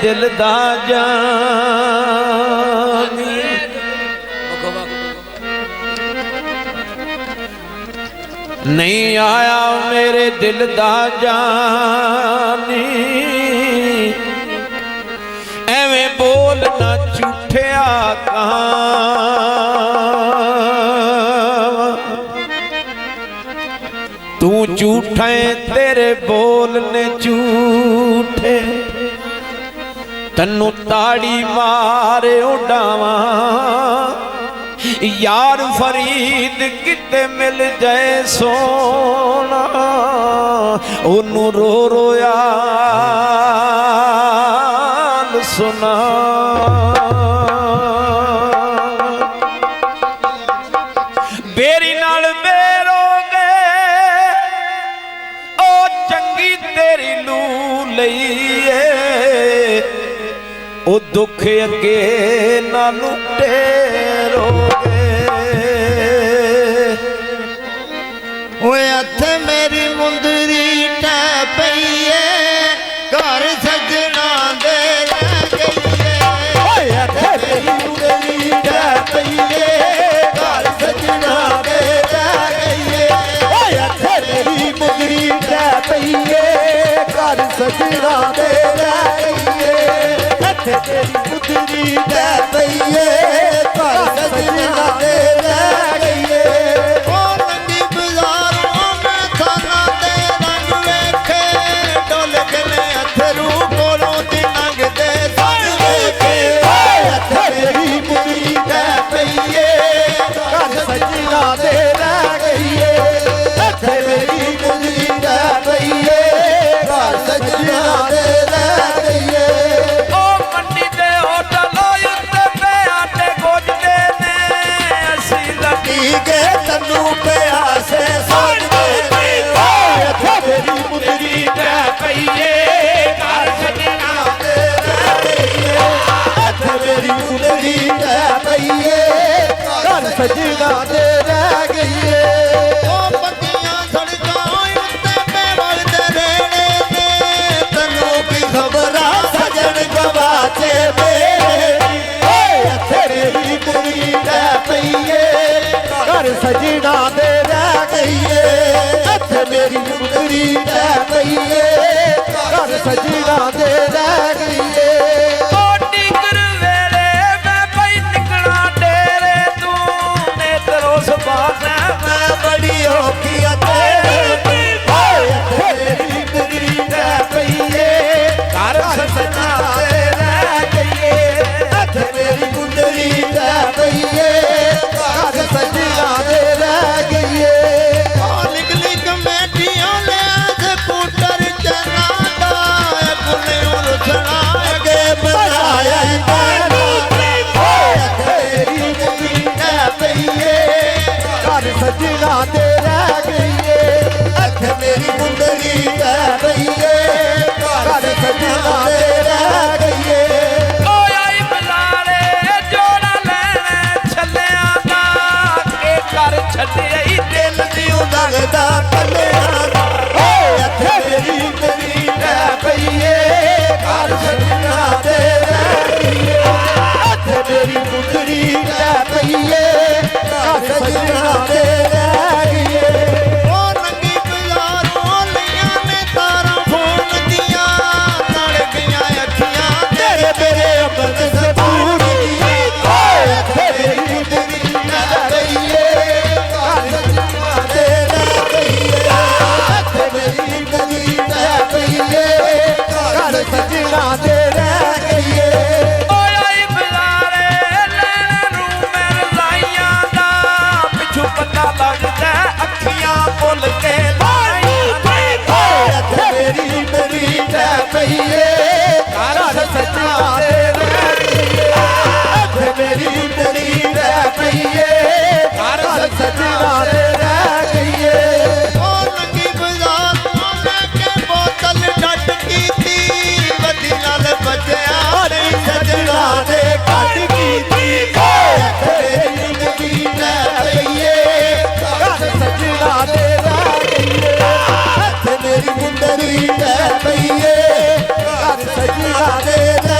दिल दा जानी। नहीं आया मेरे दिल दा जानी, एवें बोल ना झूठिया तू झूठा है, तेरे बोलने झूठे, तन्नू ताड़ी मारे उड़ावा यार फरीद किते मिल जाए सोना, ओनू रो रो यार सुना। बेरी नाल बेरोगे ओ चंगी तेरी लू लईए, ओ दुख अगे ना लुटेरोगे। ओए हथ मेरी मुंदरी टै पईए, घर सजना दे रह गईए। ओए हथ मेरी मुंदरी टै पईए, घर सजना दे रह गईए। ओए हथ मेरी मुंदरी टै पईए, घर सजना दे रह गईए। हथ मेरी मुंदरी टै पईए, घर सजना दे रह गईए। सजना दे रह गईए। ओ पतियां सड़कां उत्ते पे वलदे रहने ने, तन्नू की खबरा सजन गवाचे मेरी। तेरी मुंदरी टै पईए, घर सजना दे रह गईए। मेरी मुंदरी टै पईए, घर सजना दे रह गईए। बड़ी औखी तेरी मुंदरी टै पईए, घर सजना दे रह गईए। मेरी मुंदरी टै पईए, घर सजना दे रह गईए। निकली कमेटियां ले स्कूटर चना दा, पुने उलझना अगे बनाया तेरी मुंदरी टै पईए, घर सजना दे रह गईए। मेरी मुंदरी टै पईए, घर सजना दे रह गईए। दिल दियों लगदा कलियां दा। मेरी मुंदरी टै पईए, घर सजना दे रह गईए। मेरी मुंदरी टै पईए, घर सजना दे रह गईए। ओ नंगी बाजारों लियां ने तारां फोन दियां, तड़ गईयां अखियां तेरे मेरे अमन से पूरियां। मेरी मुंदरी टै पईए, घर सजना दे रह गईए। मेरी मुंदरी टै पईए, घर सजना दे रह गईए। पता लगता अखियां भुल के मेरी मुंदरी टै पईए, घर सजना दे रह गईए। मेरी मुंदरी टै पईए, घर सजना दे रह गईए। ओ नंगी बाजार में के बोतल डट की थी, बदी नाल ਕੇ